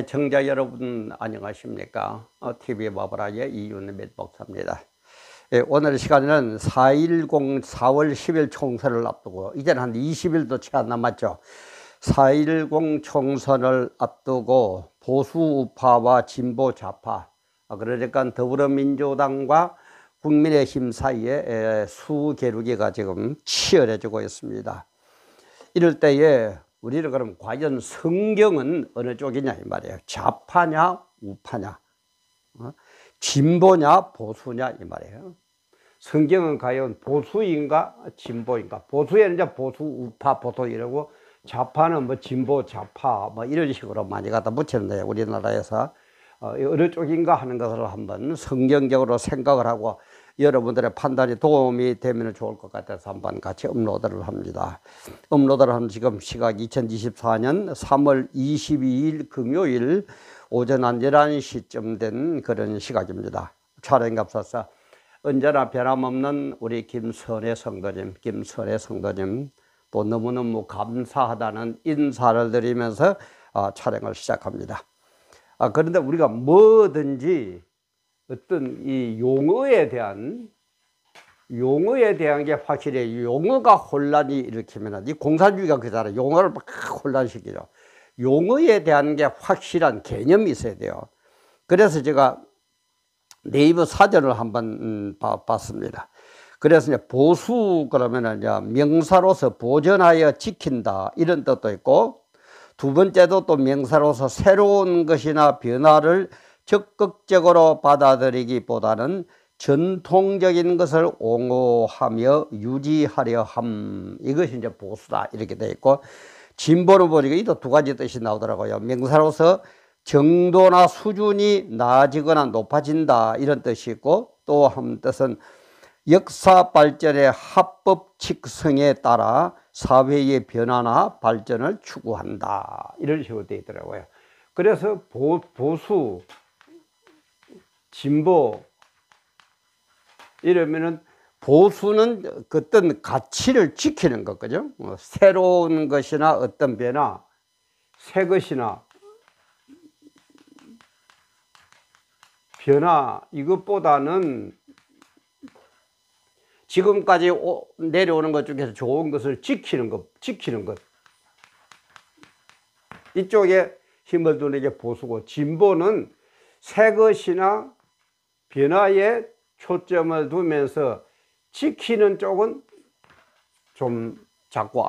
청자 여러분 안녕하십니까? TV 바브라의 이윤배 목사입니다. 오늘 시간에는 4.10 4월 10일 총선을 앞두고 이제는 한 20일도 채 안 남았죠. 4.10 총선을 앞두고 보수 우파와 진보 좌파, 그러니까 더불어민주당과 국민의힘 사이에 수계류기가 지금 치열해지고 있습니다. 이럴 때에 우리는 그럼 과연 성경은 어느 쪽이냐 이 말이에요. 좌파냐 우파냐, 진보냐 보수냐 이 말이에요. 성경은 과연 보수인가 진보인가? 보수에는 이제 보수 우파 보수 이러고, 좌파는 뭐 진보 좌파 뭐 이런 식으로 많이 갖다 붙이는데, 우리나라에서 어느 쪽인가 하는 것을 한번 성경적으로 생각을 하고 여러분들의 판단이 도움이 되면 좋을 것 같아서 한번 같이 업로드를 합니다. 업로드를 한 지금 시각 2024년 3월 22일 금요일 오전 한 11시쯤 된 그런 시각입니다. 촬영에 앞서서 언제나 변함없는 우리 김선혜 성도님 또 너무너무 감사하다는 인사를 드리면서 촬영을 시작합니다. 그런데 우리가 뭐든지 어떤 이 용어에 대한 게 확실히, 용어가 혼란이 일으키면, 이 공산주의가 그잖아요. 용어를 막 혼란시키죠. 용어에 대한 게 확실한 개념이 있어야 돼요. 그래서 제가 네이버 사전을 한번 봤습니다. 그래서 이제 보수 그러면은 이제 명사로서 보존하여 지킨다 이런 뜻도 있고, 두 번째도 또 명사로서 새로운 것이나 변화를 적극적으로 받아들이기보다는 전통적인 것을 옹호하며 유지하려 함, 이것이 이제 보수다 이렇게 되어 있고, 진보를 보니까 이도 두 가지 뜻이 나오더라고요. 명사로서 정도나 수준이 나아지거나 높아진다 이런 뜻이 있고, 또 한 뜻은 역사 발전의 합법칙성에 따라 사회의 변화나 발전을 추구한다 이런 식으로 되어 있더라고요. 그래서 보수 진보 이러면은, 보수는 어떤 가치를 지키는 것, 그죠? 새로운 것이나 어떤 변화, 새 것이나 변화, 이것보다는 지금까지 내려오는 것 중에서 좋은 것을 지키는 것. 이쪽에 힘을 두는 게 보수고, 진보는 새 것이나 변화에 초점을 두면서 지키는 쪽은 좀 자꾸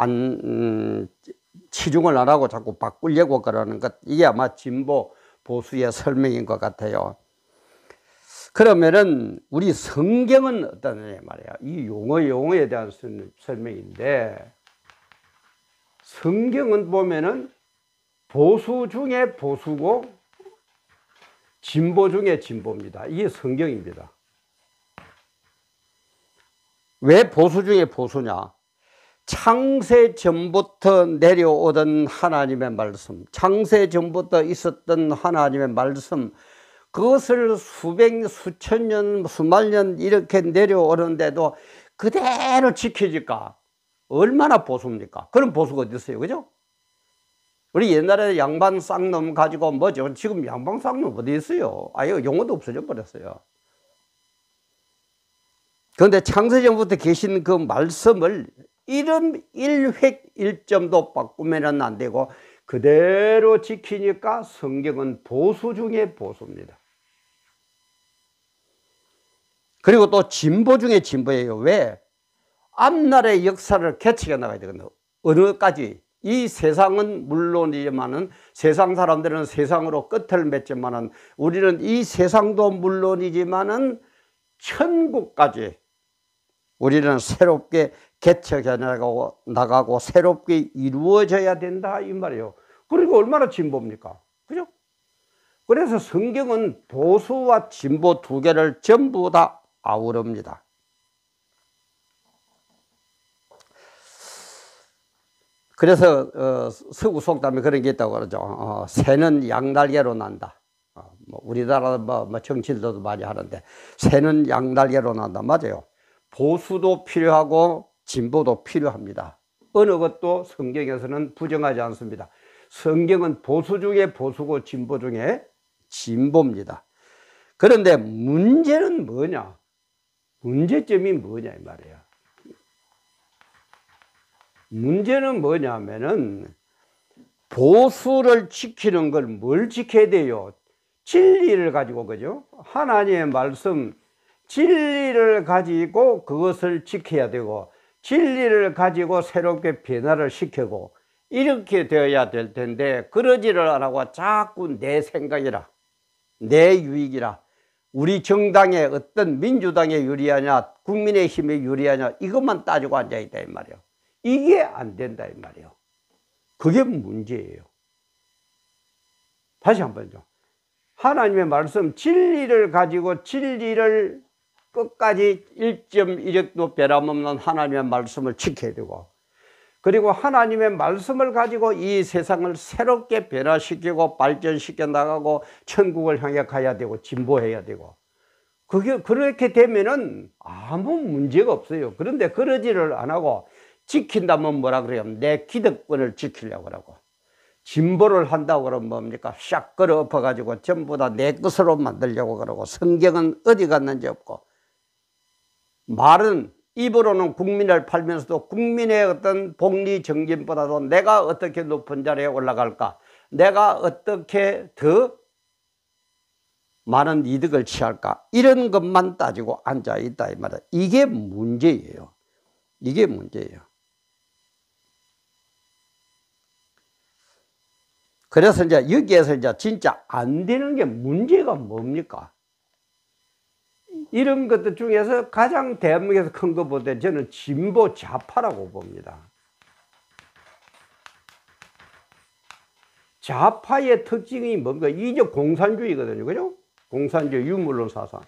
치중을 안 하고 자꾸 바꾸려고 그러는 것, 이게 아마 진보 보수의 설명인 것 같아요. 그러면은 우리 성경은 어떠냐 말이야. 이 용어에 대한 설명인데, 성경은 보면은 보수 중에 보수고 진보 중에 진보입니다. 이게 성경입니다. 왜 보수 중에 보수냐? 창세 전부터 내려오던 하나님의 말씀, 창세 전부터 있었던 하나님의 말씀, 그것을 수천 년, 수만 년 이렇게 내려오는데도 그대로 지켜질까? 얼마나 보수입니까? 그런 보수가 어디 있어요, 그죠? 우리 옛날에 양반 쌍놈 가지고 뭐죠? 지금 양반 쌍놈 어디 있어요? 아예 용어도 없어져 버렸어요. 그런데 창세전부터 계신 그 말씀을 이름 1획 1점도 바꾸면 안 되고 그대로 지키니까 성경은 보수 중에 보수입니다. 그리고 또 진보 중에 진보예요. 왜? 앞날의 역사를 개척해 나가야 되거든요. 어느까지? 이 세상은 물론이지만은, 세상 사람들은 세상으로 끝을 맺지만은, 우리는 이 세상도 물론이지만은 천국까지 우리는 새롭게 개척해 나가고 새롭게 이루어져야 된다 이 말이에요. 그리고 얼마나 진보입니까? 그죠? 그래서 성경은 보수와 진보 두 개를 전부 다 아우릅니다. 그래서 서구 속담에 그런 게 있다고 그러죠. 새는 양날개로 난다. 우리나라 정치인들도 많이 하는데, 새는 양날개로 난다. 맞아요. 보수도 필요하고 진보도 필요합니다. 어느 것도 성경에서는 부정하지 않습니다. 성경은 보수 중에 보수고 진보 중에 진보입니다. 그런데 문제는 뭐냐? 문제점이 뭐냐 이 말이에요. 문제는 뭐냐면은 보수를 지키는 걸 뭘 지켜야 돼요? 진리를 가지고, 그죠? 하나님의 말씀, 진리를 가지고 그것을 지켜야 되고, 진리를 가지고 새롭게 변화를 시키고, 이렇게 되어야 될 텐데, 그러지를 안 하고 자꾸 내 생각이라, 내 유익이라, 우리 정당에 어떤 민주당에 유리하냐, 국민의힘에 유리하냐, 이것만 따지고 앉아있다, 이 말이에요. 이게 안 된다, 이 말이에요. 그게 문제예요. 다시 한번요. 하나님의 말씀, 진리를 가지고 진리를 끝까지 1.1획도 변함없는 하나님의 말씀을 지켜야 되고, 그리고 하나님의 말씀을 가지고 이 세상을 새롭게 변화시키고 발전시켜 나가고 천국을 향해 가야 되고 진보해야 되고, 그게 그렇게 되면은 아무 문제가 없어요. 그런데 그러지를 안 하고 지킨다면 뭐라 그래요? 내 기득권을 지키려고 그러고, 진보를 한다고 그러면 뭡니까? 샥 끌어 엎어가지고 전부 다 내 것으로 만들려고 그러고, 성경은 어디 갔는지 없고, 말은 입으로는 국민을 팔면서도 국민의 어떤 복리 정진보다도 내가 어떻게 높은 자리에 올라갈까, 내가 어떻게 더 많은 이득을 취할까, 이런 것만 따지고 앉아있다 이 말이야. 이게 문제예요. 이게 문제예요. 그래서 이제 여기에서 이제 진짜 안 되는 게 문제가 뭡니까? 이런 것들 중에서 가장 대한민국에서 큰 것보다 저는 진보 좌파라고 봅니다. 좌파의 특징이 뭔가? 이제 공산주의거든요. 그죠? 공산주의, 유물론 사상.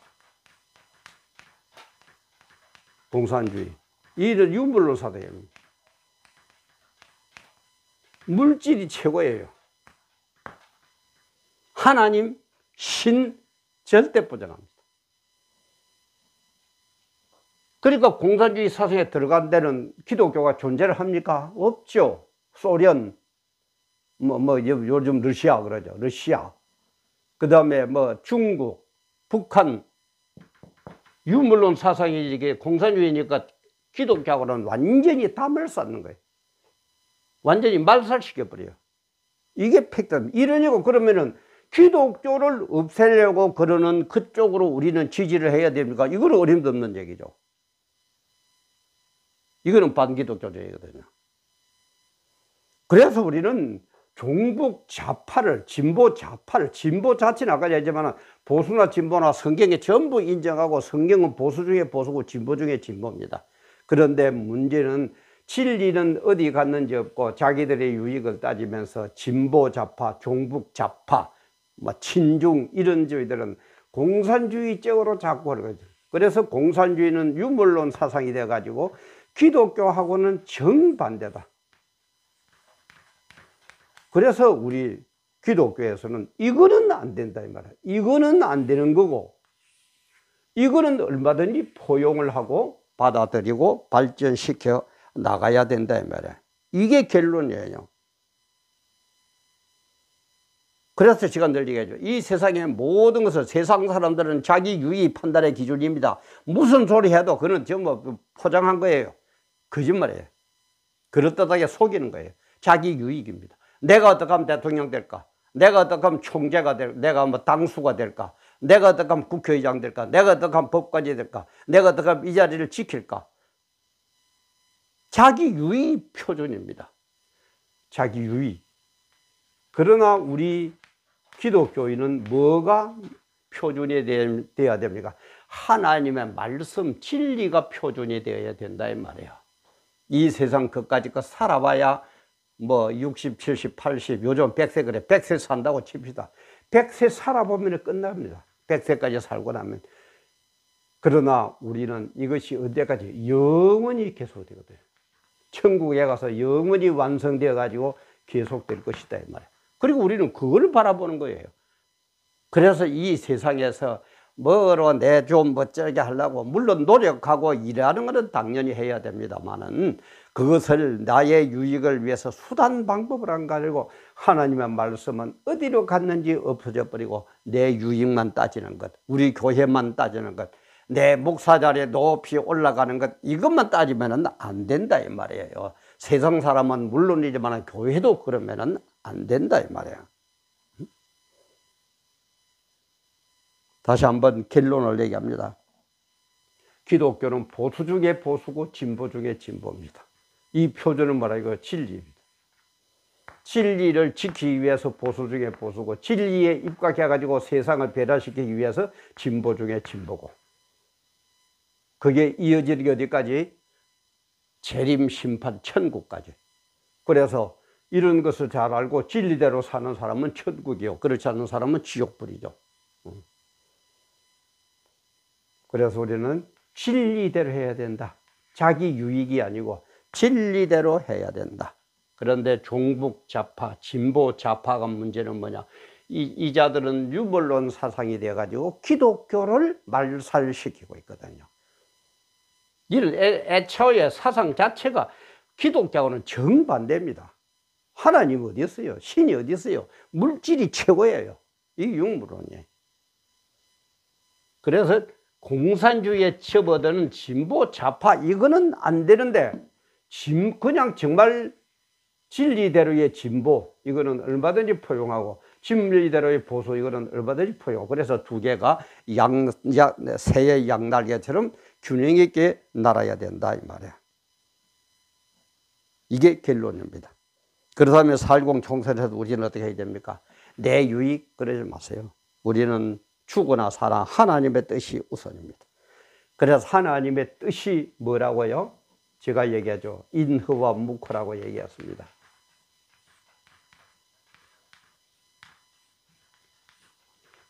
공산주의. 이는 유물론 사상이에요. 물질이 최고예요. 하나님, 신, 절대 부정합니다. 그러니까 공산주의 사상에 들어간 데는 기독교가 존재를 합니까? 없죠. 소련, 요즘 러시아 그러죠. 러시아. 그 다음에 중국, 북한. 유물론 사상이 이게 공산주의니까 기독교하고는 완전히 담을 쌓는 거예요. 완전히 말살시켜버려요. 이게 팩트입니다. 이러냐고 그러면은 기독교를 없애려고 그러는 그쪽으로 우리는 지지를 해야 됩니까? 이거는 어림도 없는 얘기죠. 이거는 반기독교적이거든요. 그래서 우리는 종북 좌파를, 진보 좌파를, 진보 자체는 아까 얘기했지만 보수나 진보나 성경에 전부 인정하고, 성경은 보수 중에 보수고 진보 중에 진보입니다. 그런데 문제는 진리는 어디 갔는지 없고 자기들의 유익을 따지면서 진보 좌파, 종북 좌파, 친중 이런 주의들은 공산주의적으로 자꾸 하는 거죠. 그래서 공산주의는 유물론 사상이 돼가지고 기독교하고는 정반대다. 그래서 우리 기독교에서는 이거는 안 된다 이 말이야. 이거는 안 되는 거고, 이거는 얼마든지 포용을 하고 받아들이고 발전시켜 나가야 된다 이 말이야. 이게 결론이에요. 그래서 제가 늘 얘기하죠. 이 세상의 모든 것을, 세상 사람들은 자기 유의 판단의 기준입니다. 무슨 소리 해도 그는 전부 포장한 거예요. 거짓말이에요. 그럴듯하게 속이는 거예요. 자기 유익입니다. 내가 어떻게 하면 대통령 될까? 내가 어떻게 하면 총재가 될까? 내가 당수가 될까? 내가 어떻게 하면 국회의장 될까? 내가 어떻게 하면 법관이 될까? 내가 어떻게 하면 이 자리를 지킬까? 자기 유의 표준입니다. 자기 유의. 그러나 우리 기독교인은 뭐가 표준이 되어야 됩니까? 하나님의 말씀, 진리가 표준이 되어야 된다 이 말이에요. 이 세상 그까짓 거 살아봐야 60, 70, 80, 요즘 100세 그래. 100세 산다고 칩시다. 100세 살아보면 끝납니다. 100세까지 살고 나면. 그러나 우리는 이것이 언제까지? 영원히 계속되거든요. 천국에 가서 영원히 완성되어 가지고 계속될 것이다 이 말이에요. 그리고 우리는 그걸 바라보는 거예요. 그래서 이 세상에서 뭐로 내 좀 멋지게 하려고, 물론 노력하고 일하는 것은 당연히 해야 됩니다만은, 그것을 나의 유익을 위해서 수단 방법을 안 가지고 하나님의 말씀은 어디로 갔는지 없어져 버리고 내 유익만 따지는 것, 우리 교회만 따지는 것, 내 목사 자리에 높이 올라가는 것, 이것만 따지면 안 된다 이 말이에요. 세상 사람은 물론이지만 교회도 그러면 안 된다 이 말이에요. 다시 한번 결론을 얘기합니다. 기독교는 보수 중에 보수고 진보 중에 진보입니다. 이 표준은 뭐라 이거 진리입니다. 진리를 지키기 위해서 보수 중에 보수고 진리에 입각해 가지고 세상을 변화시키기 위해서 진보 중에 진보고, 그게 이어지는 게 어디까지? 재림 심판 천국까지. 그래서 이런 것을 잘 알고 진리대로 사는 사람은 천국이요, 그렇지 않은 사람은 지옥불이죠. 그래서 우리는 진리대로 해야 된다. 자기 유익이 아니고 진리대로 해야 된다. 그런데 종북 좌파, 진보 좌파가 문제는 뭐냐? 이 자들은 유물론 사상이 되어가지고 기독교를 말살시키고 있거든요. 이런 애초에 사상 자체가 기독교하고는 정반대입니다. 하나님 어디 있어요? 신이 어디 있어요? 물질이 최고예요. 이 유물론이. 그래서 공산주의에 접어드는 진보 좌파 이거는 안 되는데, 그냥 정말 진리대로의 진보 이거는 얼마든지 포용하고 진리대로의 보수 이거는 얼마든지 포용하고, 그래서 두 개가 새의 양날개처럼 균형 있게 날아야 된다 이 말이야. 이게 결론입니다. 그렇다면 4.10 총선에서 우리는 어떻게 해야 됩니까? 내 유익 그러지 마세요. 우리는 죽으나 살아 하나님의 뜻이 우선입니다. 그래서 하나님의 뜻이 뭐라고요? 제가 얘기하죠. 인허와 묵허라고 얘기했습니다.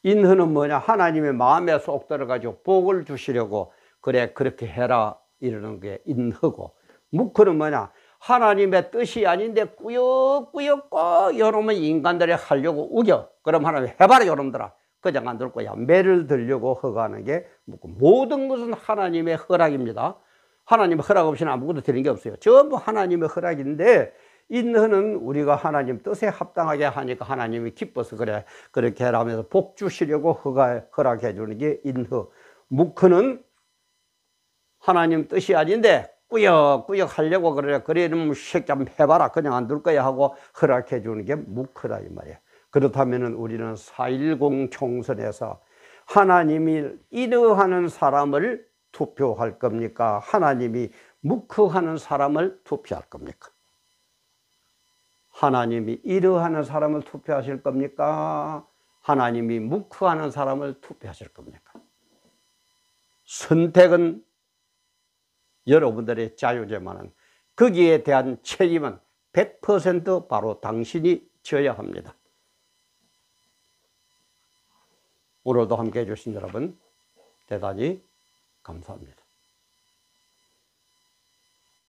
인허는 뭐냐? 하나님의 마음에 쏙 들어가지고 복을 주시려고 그래 그렇게 해라 이러는 게 인허고, 묵허는 뭐냐? 하나님의 뜻이 아닌데 꾸역꾸역 꼭 이러면 인간들이 하려고 우겨. 그럼 하나님 해봐라 이놈들아. 그냥 안 들 거야. 매를 들려고 허가하는 게 묵허. 모든 것은 하나님의 허락입니다. 하나님의 허락 없이는 아무것도 되는 게 없어요. 전부 하나님의 허락인데, 인허는 우리가 하나님 뜻에 합당하게 하니까 하나님이 기뻐서 그래 그렇게 하라면서 복 주시려고 허락해 주는 게 인허. 묵허는 하나님 뜻이 아닌데 꾸역꾸역 하려고 그래 그러면 새끼 한번 해봐라 그냥 안 둘 거야 하고 허락해 주는 게 묵허다 이 말이야. 그렇다면 우리는 4.10 총선에서 하나님이 인허하는 사람을 투표할 겁니까? 하나님이 묵허하는 사람을 투표할 겁니까? 하나님이 인허하는 사람을 투표하실 겁니까? 하나님이 묵허하는 사람을 투표하실 겁니까? 선택은 여러분들의 자유지만은 거기에 대한 책임은 100% 바로 당신이 져야 합니다. 오늘도 함께해 주신 여러분 대단히 감사합니다.